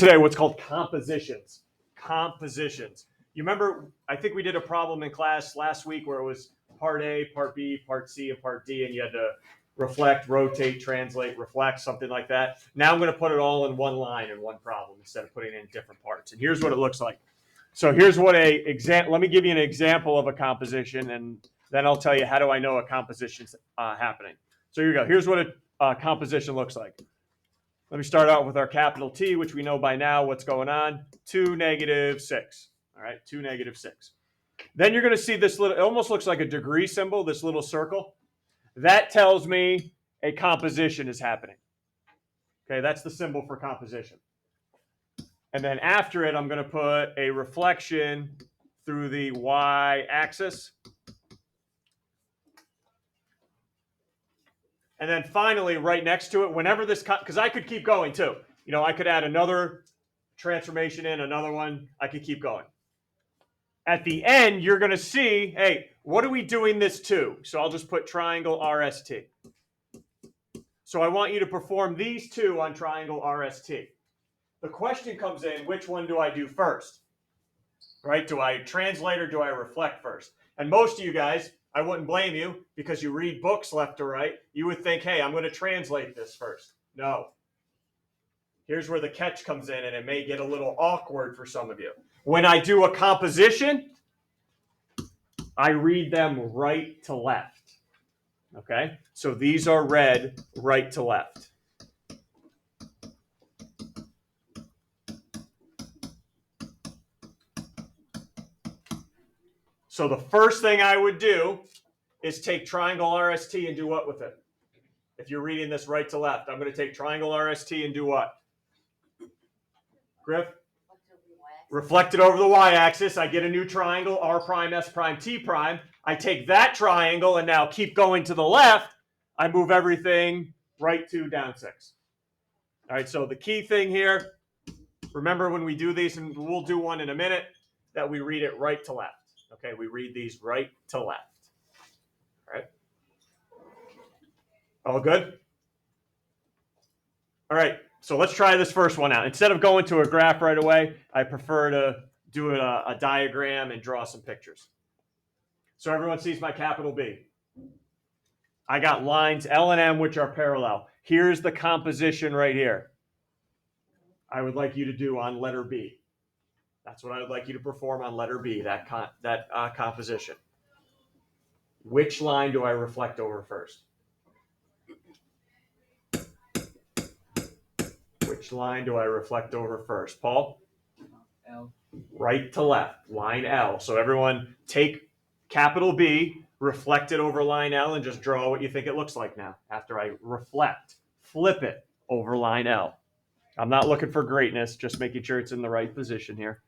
Today what's called compositions. Compositions. You remember, I think we did a problem in class last week where it was part A, part B, part C, and part D, and you had to reflect, rotate, translate, reflect, something like that. Now I'm going to put it all in one line in one problem instead of putting it in different parts. And here's what it looks like. So here's what let me give you an example of a composition, and then I'll tell you how do I know a composition's happening. So here you go. Here's what a composition looks like. Let me start out with our capital T, which we know by now what's going on. 2, -6. All right, 2, -6. Then you're going to see this little, it almost looks like a degree symbol, this little circle. That tells me a composition is happening. Okay, that's the symbol for composition. And then after it, I'm going to put a reflection through the y-axis. And then finally, right next to it, whenever this, because I could keep going too. You know, I could add another transformation in, another one. I could keep going. At the end, you're going to see, hey, what are we doing this to? So I'll just put triangle RST. So I want you to perform these two on triangle RST. The question comes in, which one do I do first? Right? Do I translate or do I reflect first? And most of you guys, I wouldn't blame you because you read books left to right. You would think, hey, I'm going to translate this first. No. Here's where the catch comes in, and it may get a little awkward for some of you. When I do a composition, I read them right to left. Okay? So these are read right to left. So the first thing I would do is take triangle RST and do what with it? If you're reading this right to left, I'm going to take triangle RST and do what? Griff? Reflect it over the y-axis. I get a new triangle, R prime, S prime, T prime. I take that triangle and now keep going to the left. I move everything right 2, down 6. All right, so the key thing here, remember when we do these, and we'll do one in a minute, that we read it right to left. Okay, we read these right to left. All right. All good? All right, so let's try this first one out. Instead of going to a graph right away, I prefer to do a diagram and draw some pictures. So everyone sees my capital B. I got lines L and M which are parallel. Here's the composition right here. I would like you to do on letter B. That's what I would like you to perform on letter B, that composition. Which line do I reflect over first? Which line do I reflect over first? Paul? L. Right to left, line L. So everyone take capital B, reflect it over line L, and just draw what you think it looks like now. After I reflect, flip it over line L. I'm not looking for greatness, just making sure it's in the right position here.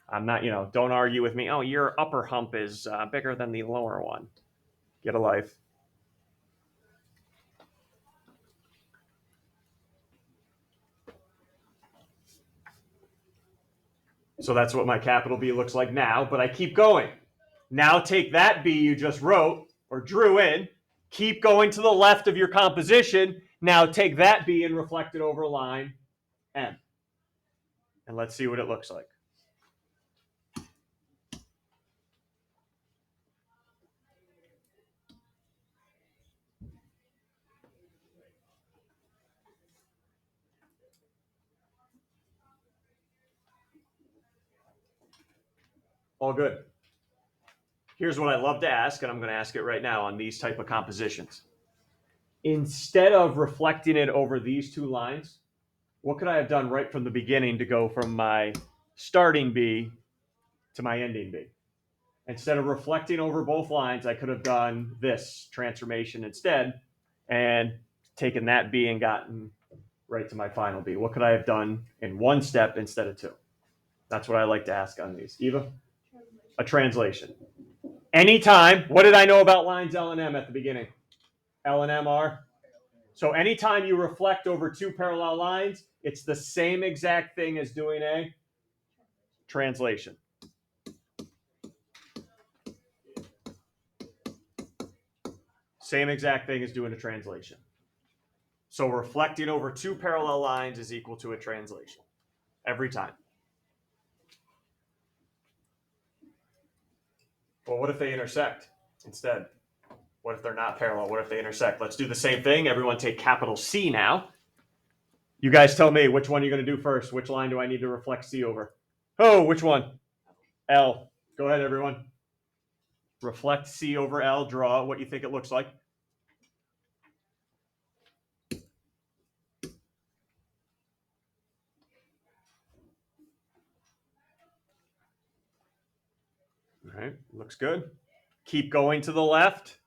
I'm not, don't argue with me. Oh, your upper hump is bigger than the lower one. Get a life. So that's what my capital B looks like now, but I keep going. Now take that B you just wrote or drew in, keep going to the left of your composition. Now take that B and reflect it over line M. And let's see what it looks like. All good. Here's what I love to ask, and I'm going to ask it right now on these type of compositions. Instead of reflecting it over these two lines, what could I have done right from the beginning to go from my starting B to my ending B? Instead of reflecting over both lines, I could have done this transformation instead and taken that B and gotten right to my final B. What could I have done in one step instead of two? That's what I like to ask on these. Eva? A translation. Anytime, what did I know about lines L and M at the beginning? L and M are? So anytime you reflect over two parallel lines, it's the same exact thing as doing a translation. Same exact thing as doing a translation. So reflecting over two parallel lines is equal to a translation every time. Well, what if they intersect instead? What if they're not parallel? What if they intersect? Let's do the same thing. Everyone take capital C now. You guys tell me which one you're going to do first. Which line do I need to reflect C over? Oh, which one? L. Go ahead, everyone. Reflect C over L. Draw what you think it looks like. All right, looks good. Keep going to the left.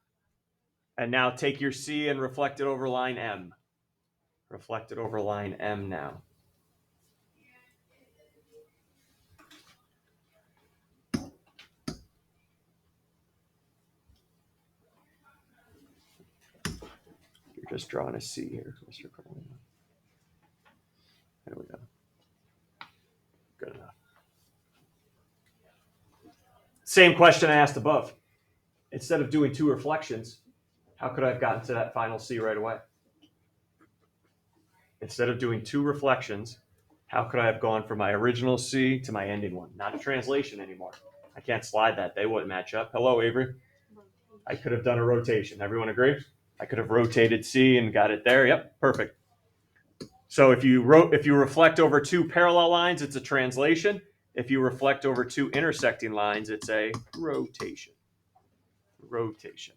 And now take your C and reflect it over line M. Reflect it over line M now. You're just drawing a C here, Mr. Carlino. There we go. Good enough. Same question I asked above. Instead of doing two reflections, how could I have gotten to that final C right away? Instead of doing two reflections, how could I have gone from my original C to my ending one? Not a translation anymore. I can't slide that. They wouldn't match up. Hello, Avery. I could have done a rotation. Everyone agree? I could have rotated C and got it there. Yep, perfect. So if you reflect over two parallel lines, it's a translation. If you reflect over two intersecting lines, it's a rotation. Rotation.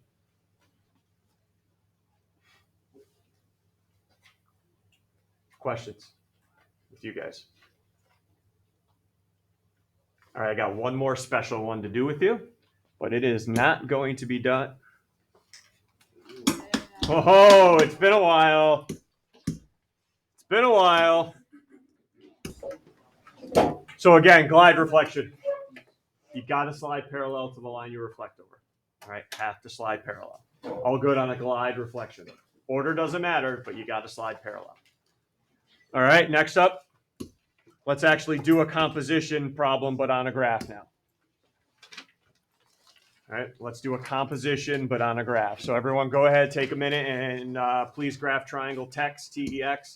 Questions with you guys? All right, I got one more special one to do with you, but it is not going to be done. Oh, it's been a while. It's been a while. So again, glide reflection. You got to slide parallel to the line you reflect over. All right, have to slide parallel. All good on a glide reflection. Order doesn't matter, but you got to slide parallel. All right, next up, let's actually do a composition problem, but on a graph now. All right, let's do a composition, but on a graph. So everyone go ahead, take a minute, and please graph triangle text, TEX.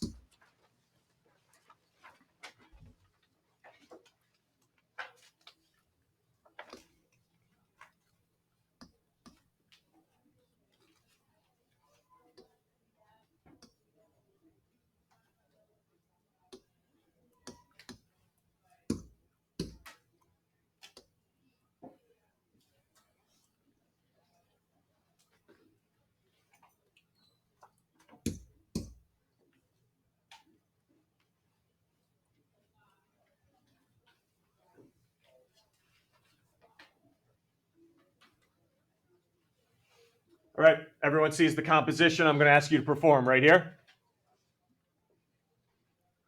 All right, everyone sees the composition. I'm going to ask you to perform right here.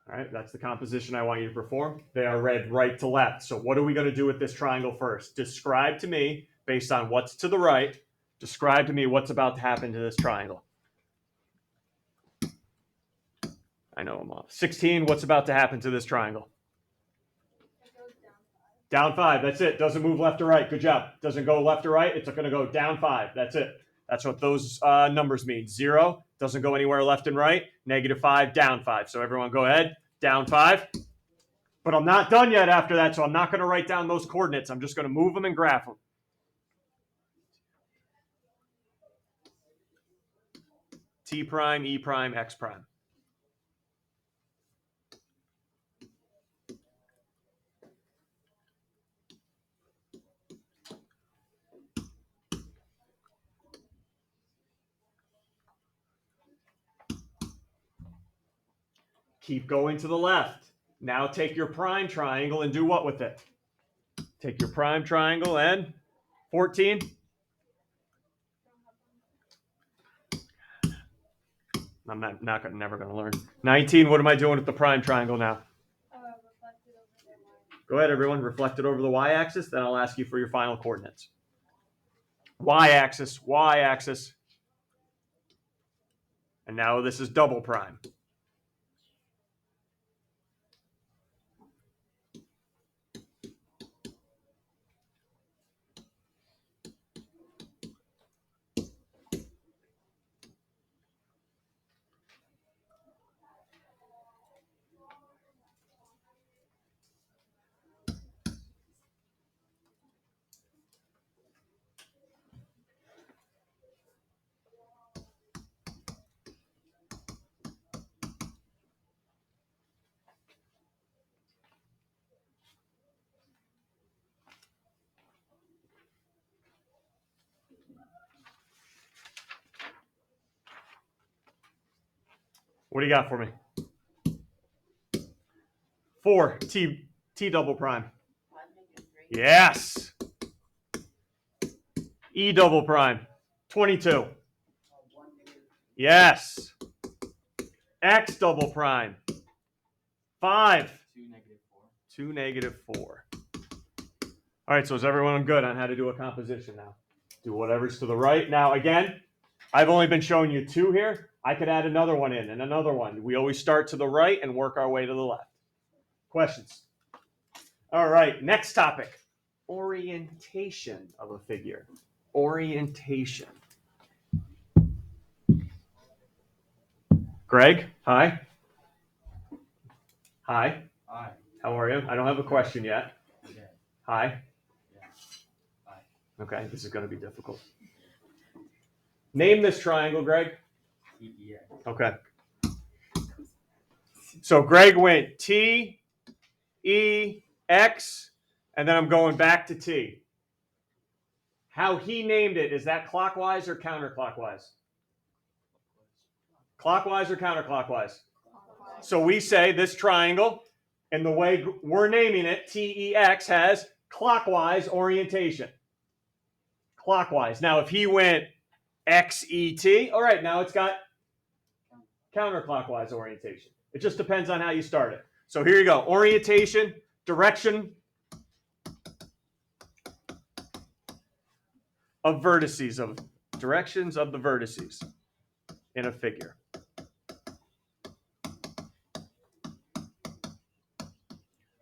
All right, that's the composition I want you to perform. They are read right to left. So what are we going to do with this triangle first? Describe to me, based on what's to the right, describe to me what's about to happen to this triangle. I know I'm off. 16, what's about to happen to this triangle? Down 5, that's it. Doesn't move left or right. Good job. Doesn't go left or right. It's going to go down 5. That's it. That's what those numbers mean. 0 doesn't go anywhere left and right. -5, down 5. So everyone go ahead. Down 5. But I'm not done yet after that, so I'm not going to write down those coordinates. I'm just going to move them and graph them. T prime, E prime, X prime. Keep going to the left. Now take your prime triangle and do what with it? Take your prime triangle and 14. I'm never going to learn. 19, what am I doing with the prime triangle now? Go ahead, everyone. Reflect it over the y-axis. Then I'll ask you for your final coordinates. Y-axis, y-axis. And now this is double prime. What do you got for me? 4. T double prime. Yes. E double prime. 22. Yes. X double prime. 5. 2 negative 4. All right, so is everyone good on how to do a composition now? Do whatever's to the right. Now, again, I've only been showing you 2 here. I could add another one in and another one. We always start to the right and work our way to the left. Questions? All right, next topic. Orientation of a figure. Orientation. Greg, hi. Hi. Hi. How are you? I don't have a question yet. Okay. Hi. Yeah. Hi. Okay, this is going to be difficult. Name this triangle, Greg. TEX. Okay. So Greg went T, E, X, and then I'm going back to T. How he named it, is that clockwise or counterclockwise? Clockwise or counterclockwise? So we say this triangle, and the way we're naming it, TEX, has clockwise orientation. Clockwise. Now, if he went XET, all right, now it's got counterclockwise orientation. It just depends on how you start it. So here you go. Orientation, direction of vertices, of directions of the vertices in a figure.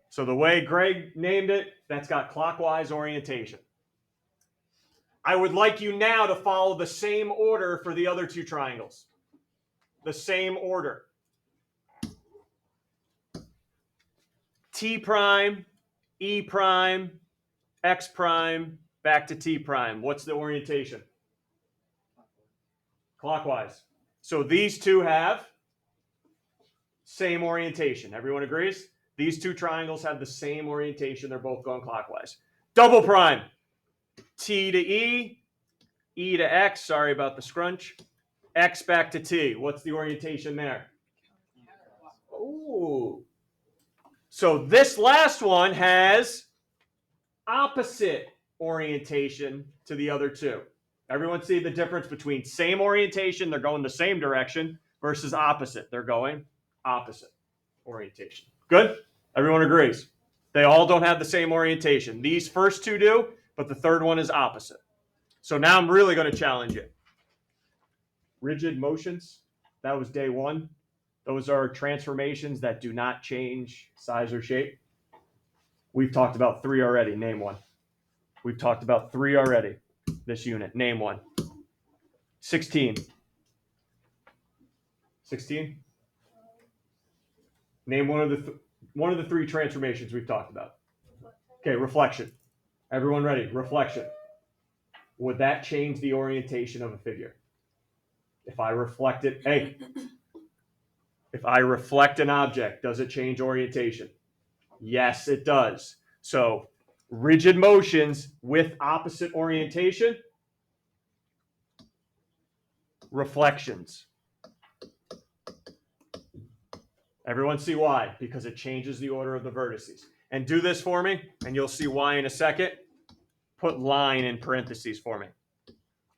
So the way Greg named it, that's got clockwise orientation. I would like you now to follow the same order for the other 2 triangles. The same order. T prime, E prime, X prime, back to T prime. What's the orientation? Clockwise. So these 2 have same orientation. Everyone agrees? These 2 triangles have the same orientation. They're both going clockwise. Double prime. T to E, E to X. Sorry about the scrunch. X back to T. What's the orientation there? Ooh. So this last one has opposite orientation to the other 2. Everyone see the difference between same orientation, they're going the same direction, versus opposite, they're going opposite orientation. Good? Everyone agrees. They all don't have the same orientation. These first 2 do, but the third one is opposite. So now I'm really going to challenge you. Rigid motions, that was day 1. Those are transformations that do not change size or shape. We've talked about 3 already. Name one. We've talked about 3 already. This unit. Name one. 16. 16? Name one of the 3 transformations we've talked about. Okay, reflection. Everyone ready? Reflection. Would that change the orientation of a figure? If I reflect it, if I reflect an object, does it change orientation? Yes, it does. So rigid motions with opposite orientation, reflections. Everyone see why? Because it changes the order of the vertices. And do this for me, and you'll see why in a second. Put line in parentheses for me,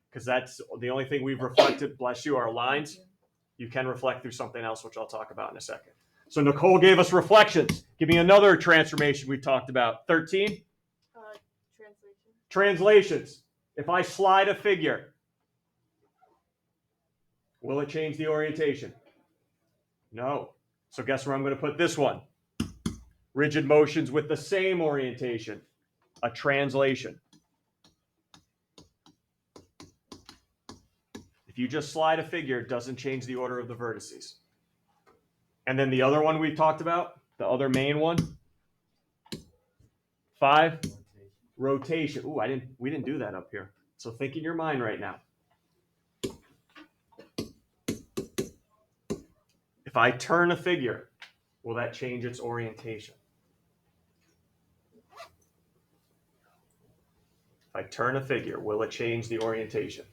because that's the only thing we've reflected, bless you, are lines. You can reflect through something else, which I'll talk about in a second. So Nicole gave us reflections. Give me another transformation we talked about. 13? Translations. If I slide a figure, will it change the orientation? No. So guess where I'm going to put this one? Rigid motions with the same orientation. A translation. If you just slide a figure, it doesn't change the order of the vertices. And then the other one we talked about, the other main one, 5, rotation. Ooh, we didn't do that up here. So think in your mind right now. If I turn a figure, will that change its orientation? If I turn a figure, will it change the orientation?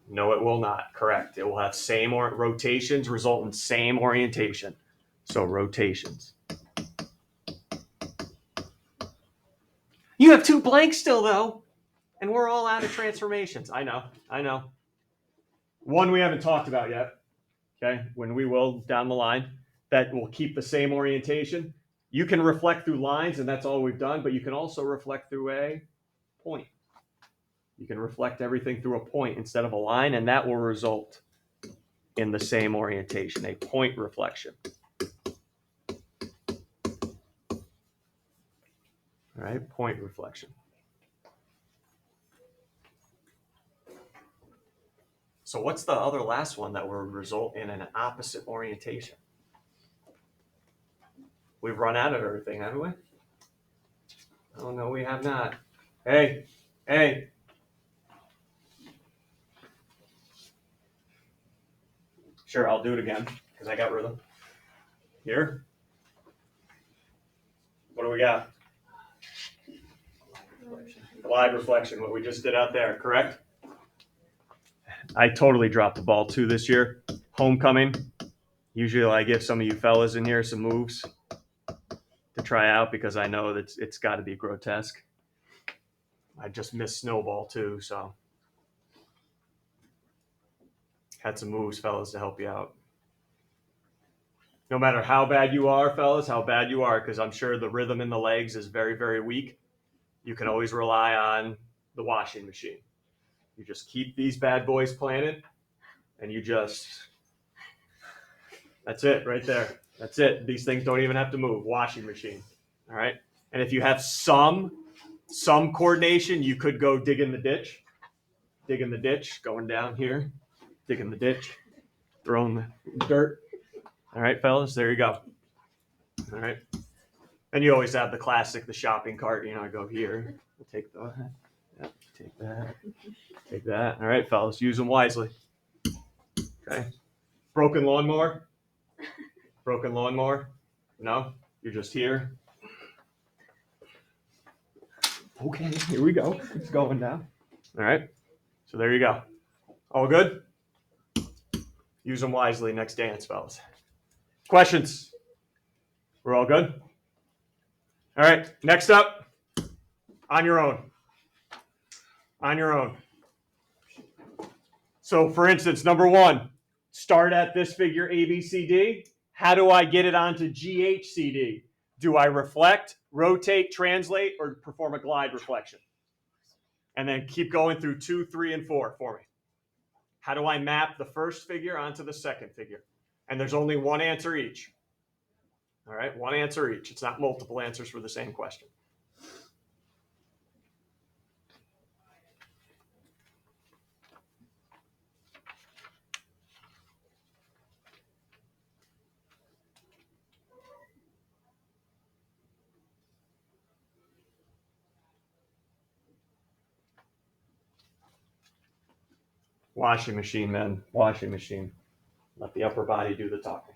No, it will not. Correct. It will have same rotations result in same orientation. So rotations. You have 2 blanks still though, and we're all out of transformations. I know. One we haven't talked about yet. Okay, when we will down the line, that will keep the same orientation. You can reflect through lines, and that's all we've done, but you can also reflect through a point. You can reflect everything through a point instead of a line, and that will result in the same orientation, a point reflection. All right, point reflection. So what's the other last one that will result in an opposite orientation? We've run out of everything, haven't we? Oh, no, we have not. Hey. Sure, I'll do it again because I got rhythm. Here. What do we got? Glide reflection, what we just did out there, correct? I totally dropped the ball too this year. Homecoming. Usually I give some of you fellas in here some moves to try out because I know that it's got to be grotesque. I just missed snowball too, so had some moves, fellas, to help you out. No matter how bad you are, fellas, how bad you are, because I'm sure the rhythm in the legs is very, very weak, you can always rely on the washing machine. You just keep these bad boys planted, and you just, that's it right there. That's it. These things don't even have to move. Washing machine. All right. And if you have some coordination, you could go dig in the ditch, going down here, digging the ditch, throwing the dirt. All right, fellas, there you go. All right. And you always have the classic, the shopping cart. I go here, I'll take that, yep, take that. All right, fellas, use them wisely. Okay. Broken lawnmower? No, you're just here. Okay, here we go. It's going down. All right. So there you go. All good? Use them wisely next dance, fellas. Questions? We're all good? All right. Next up, on your own. So for instance, number 1, start at this figure ABCD. How do I get it onto GHCD? Do I reflect, rotate, translate, or perform a glide reflection? And then keep going through 2, 3, and 4 for me. How do I map the first figure onto the second figure? And there's only one answer each. All right, one answer each. It's not multiple answers for the same question. Washing machine, men. Washing machine. Let the upper body do the talking.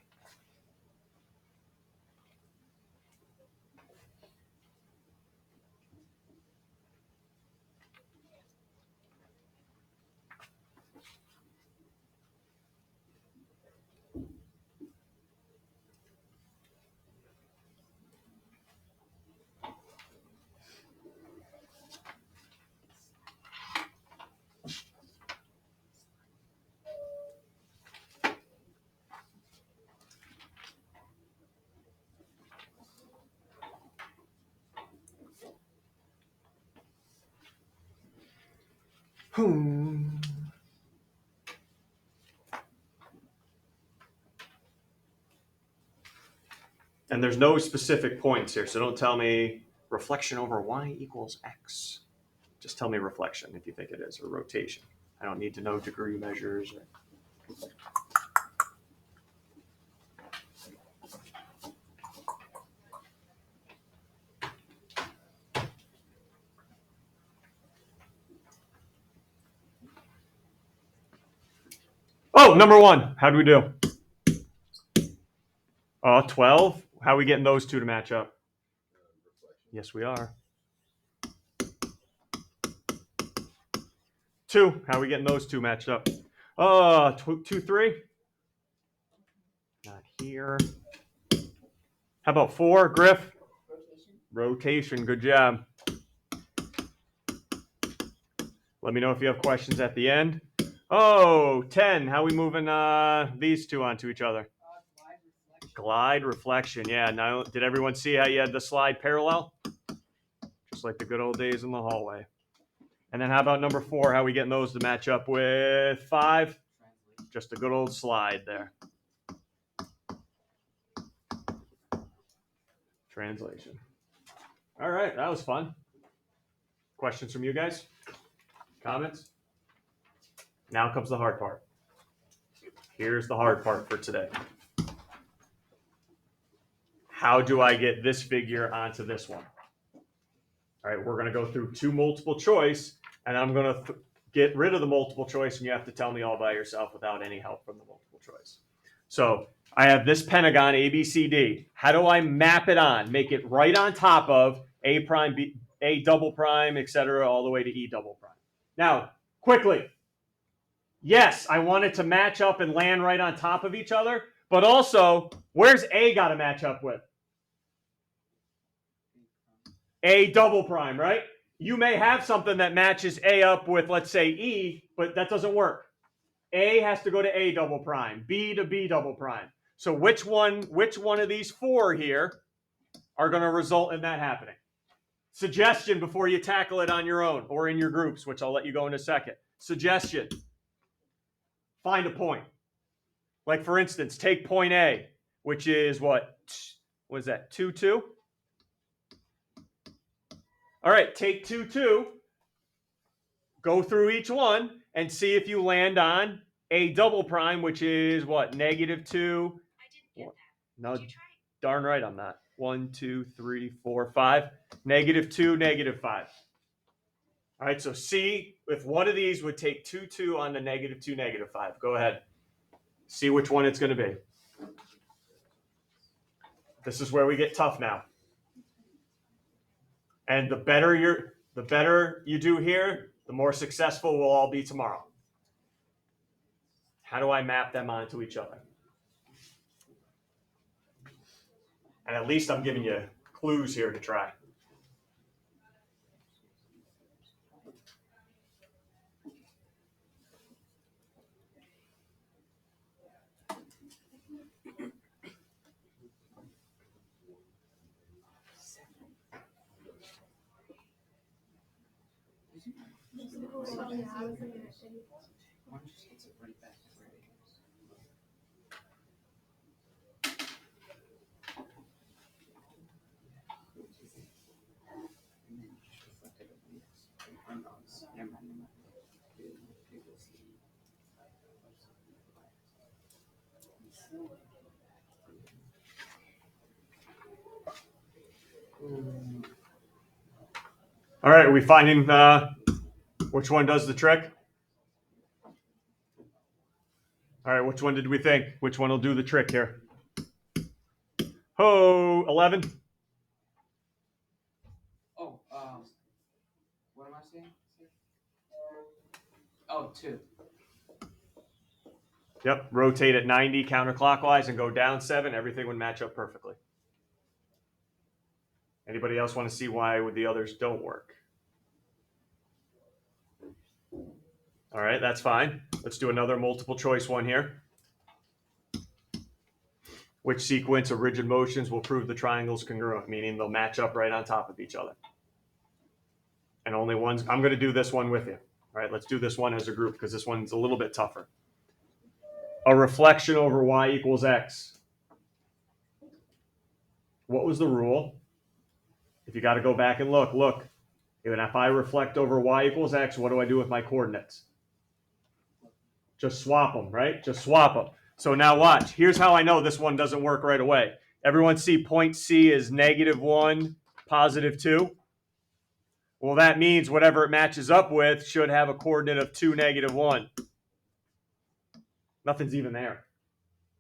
And there's no specific points here, so don't tell me reflection over y equals x. Just tell me reflection if you think it is, or rotation. I don't need to know degree measures. Oh, number 1. How do we do? 12. How are we getting those two to match up? Yes, we are. 2. two. How are we getting those two matched up? 2, 3. Not here. How about 4, Griff? Rotation. Good job. Let me know if you have questions at the end. 10. How are we moving these two onto each other? Glide reflection. Yeah. Now, did everyone see how you had the slide parallel? Just like the good old days in the hallway. And then how about number 4? How are we getting those to match up with 5? Just a good old slide there. Translation. All right, that was fun. Questions from you guys? Comments? Now comes the hard part. Here's the hard part for today. How do I get this figure onto this one? All right, we're going to go through 2 multiple choice, and I'm going to get rid of the multiple choice, and you have to tell me all by yourself without any help from the multiple choice. So I have this pentagon, ABCD. How do I map it on? Make it right on top of A prime, B, A double prime, etc., all the way to E double prime. Now, quickly. Yes, I want it to match up and land right on top of each other, but also, where's A got to match up with? A double prime, right? You may have something that matches A up with, let's say, E, but that doesn't work. A has to go to A double prime, B to B double prime. So which one of these 4 here are going to result in that happening? Suggestion before you tackle it on your own or in your groups, which I'll let you go in a second. Suggestion. Find a point. Like, for instance, take point A, which is what is that, 2, 2? All right, take 2, 2. Go through each one and see if you land on A double prime, which is what, -2. I didn't get that. No, Did you try? darn right I'm not. 1, 2, 3, 4, 5. -2, -5. All right, so see if one of these would take 2, 2 on the -2, -5. Go ahead. See which one it's going to be. This is where we get tough now. And the better you do here, the more successful we'll all be tomorrow. How do I map them onto each other? And at least I'm giving you clues here to try. All right, are we finding which one does the trick? All right, which one did we think? Which one will do the trick here? 11. Oh, what am I saying? Oh, 2. Yep, rotate at 90 counterclockwise and go down 7. Everything would match up perfectly. Anybody else want to see why the others don't work? All right, that's fine. Let's do another multiple choice one here. Which sequence of rigid motions will prove the triangles congruent, meaning they'll match up right on top of each other? And only one's, I'm going to do this one with you. All right, let's do this one as a group because this one's a little bit tougher. A reflection over y equals x. What was the rule? If you got to go back and look. Even if I reflect over y equals x, what do I do with my coordinates? Just swap them, right? Just swap them. So now watch. Here's how I know this one doesn't work right away. Everyone see point C is -1, +2? Well, that means whatever it matches up with should have a coordinate of 2, -1. Nothing's even there.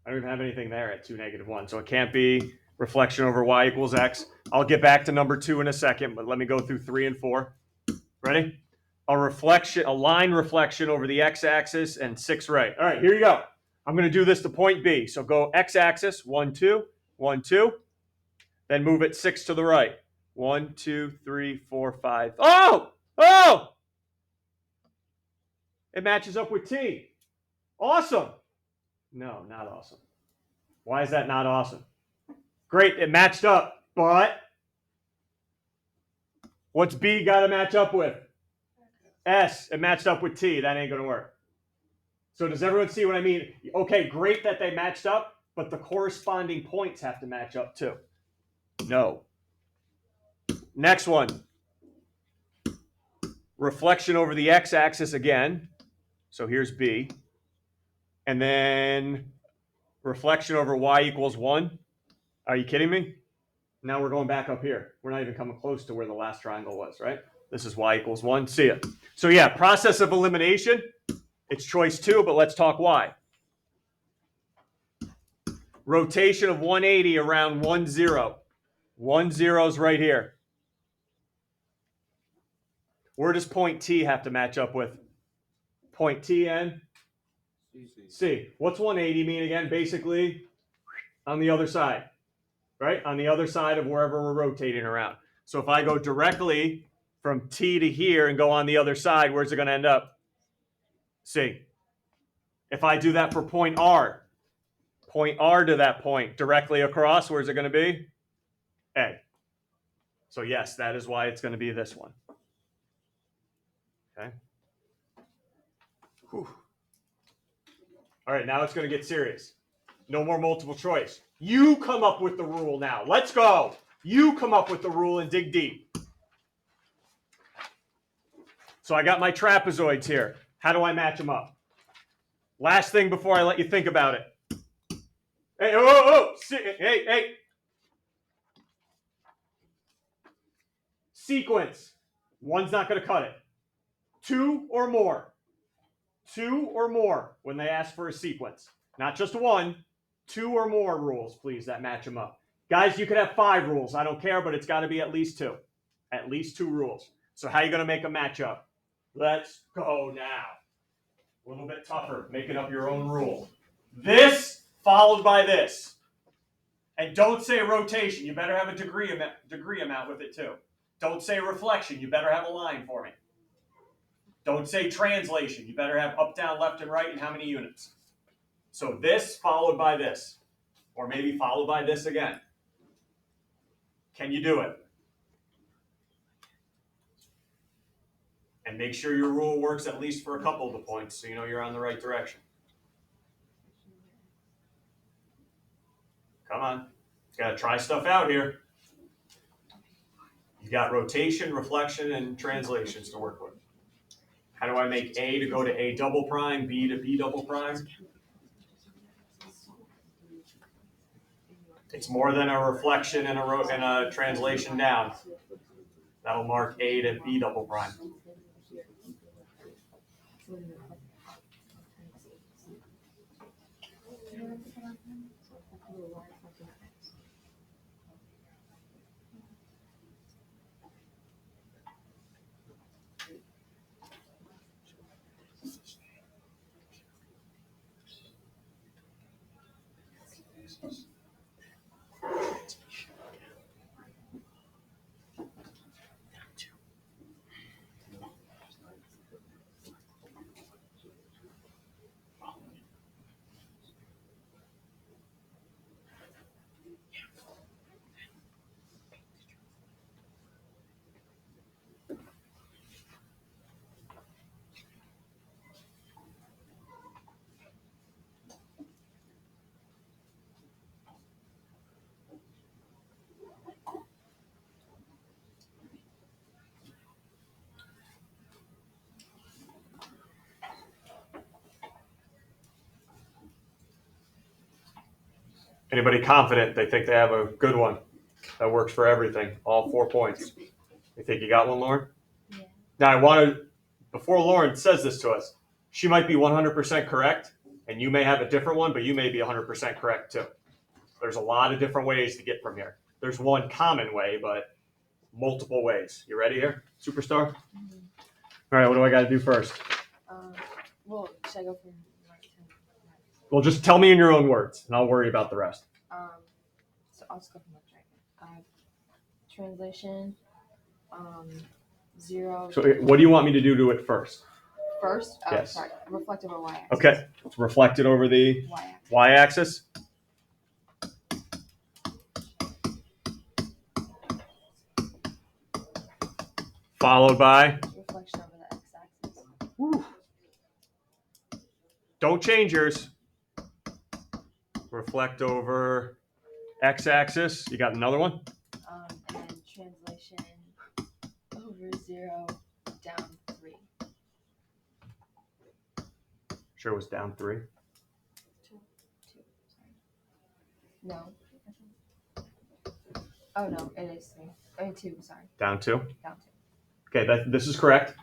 I don't even have anything there at 2, -1. So it can't be reflection over y equals x. I'll get back to number 2 in a second, but let me go through 3 and 4. Ready? a line reflection over the x-axis and 6 right. All right, here you go. I'm going to do this to point B. So go x-axis, 1, 2, 1, 2. Then move it 6 to the right. 1, 2, 3, 4, 5. Oh! Oh! It matches up with T. Awesome. No, not awesome. Why is that not awesome? Great, it matched up, but what's B got to match up with? S. It matched up with T. That ain't going to work. So does everyone see what I mean? Okay, great that they matched up, but the corresponding points have to match up too. No. Next one. Reflection over the x-axis again. So here's B. And then reflection over y equals 1. Are you kidding me? Now we're going back up here. We're not even coming close to where the last triangle was, right? This is y equals 1. See it. So yeah, process of elimination. It's choice 2, but let's talk y. Rotation of 180 around 1, 0. 1, 0 is right here. Where does point T have to match up with? Point T and C. What's 180 mean again? Basically, on the other side, right? On the other side of wherever we're rotating around. So if I go directly from T to here and go on the other side, where's it going to end up? C. If I do that for point R to that point, directly across, where's it going to be? A. So yes, that is why it's going to be this one. Okay. Whew. All right, now it's going to get serious. No more multiple choice. You come up with the rule now. Let's go. You come up with the rule and dig deep. So I got my trapezoids here. How do I match them up? Last thing before I let you think about it. Hey, hey. Sequence. One's not going to cut it. 2 or more. 2 or more when they ask for a sequence. Not just 1, 2 or more rules, please, that match them up. Guys, you could have 5 rules. I don't care, but it's got to be at least 2. At least 2 rules. So how are you going to make a match up? Let's go now. A little bit tougher, making up your own rule. This followed by this. And don't say rotation. You better have a degree amount with it too. Don't say reflection. You better have a line for me. Don't say translation. You better have up, down, left, and right, and how many units. So this followed by this. Or maybe followed by this again. Can you do it? And make sure your rule works at least for a couple of the points so you know you're on the right direction. Come on. You got to try stuff out here. You've got rotation, reflection, and translations to work with. How do I make A to go to A double prime, B to B double prime? It's more than a reflection and a translation down. That'll mark A to B double prime. Anybody confident they think they have a good one that works for everything, all 4 points? You think you got one, Lauren? Yeah. Now, I want to, before Lauren says this to us, she might be 100% correct, and you may have a different one, but you may be 100% correct too. There's a lot of different ways to get from here. There's one common way, but multiple ways. You ready here, superstar? Mm-hmm. All right, what do I got to do first? Well, should I go from right to left? Well, just tell me in your own words, and I'll worry about the rest. So I'll just go from left to right. Translation, 0. So what do you want me to do to it first? First? Oh, Yes. sorry. Reflective or y-axis. Okay, it's reflected over the Y-axis. y-axis. Followed by, Reflection over the x-axis. don't change yours. Reflect over x-axis. You got another one? And then translation over 0, down 3. Sure, it was down 3. 2. Sorry. No. Oh no, it is 3. I mean 2. Sorry. Down 2. Down Okay, this is correct.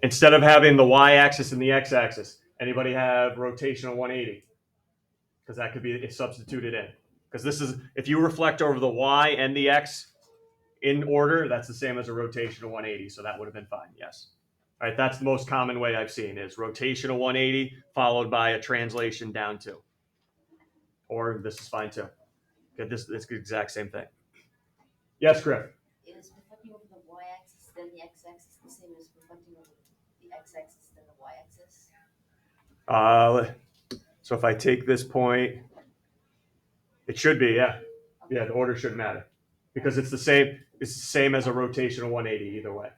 Instead of having the y-axis and the x-axis, anybody have rotational 180? Because that could be substituted in. Because this is, if you reflect over the y and the x in order, that's the same as a rotational 180. So that would have been fine. Yes. All right. That's the most common way I've seen is rotational 180 followed by a translation down 2. Or this is fine too. Okay, this is the exact same thing. Yes, Griff. Is reflecting over the y-axis then the x-axis the same as reflecting over the x-axis then the y-axis? So if I take this point, it should be, yeah. Yeah, the order shouldn't matter. Because it's the same as a rotational 180 either way.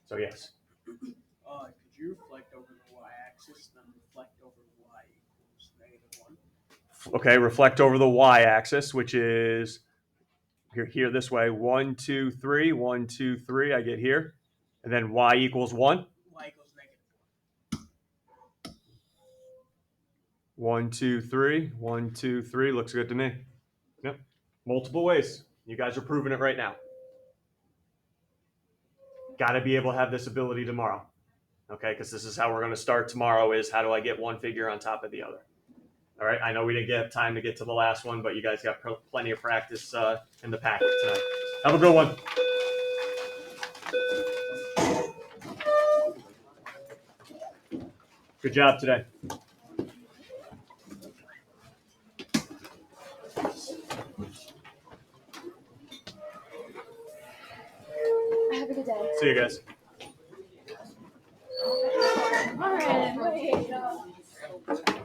So yes. Could you reflect over the y-axis, then reflect over y equals -1? Okay, reflect over the y-axis, which is here this way. 1, 2, 3, 1, 2, 3. I get here. And then y equals 1. Y equals -1. 1, 2, 3. 1, 2, 3. Looks good to me. Yep. Multiple ways. You guys are proving it right now. Got to be able to have this ability tomorrow. Okay, because this is how we're going to start tomorrow is how do I get one figure on top of the other. All right, I know we didn't get time to get to the last one, but you guys got plenty of practice in the packet tonight. Have a good one. Good job today. Have a good day. See you guys. All right.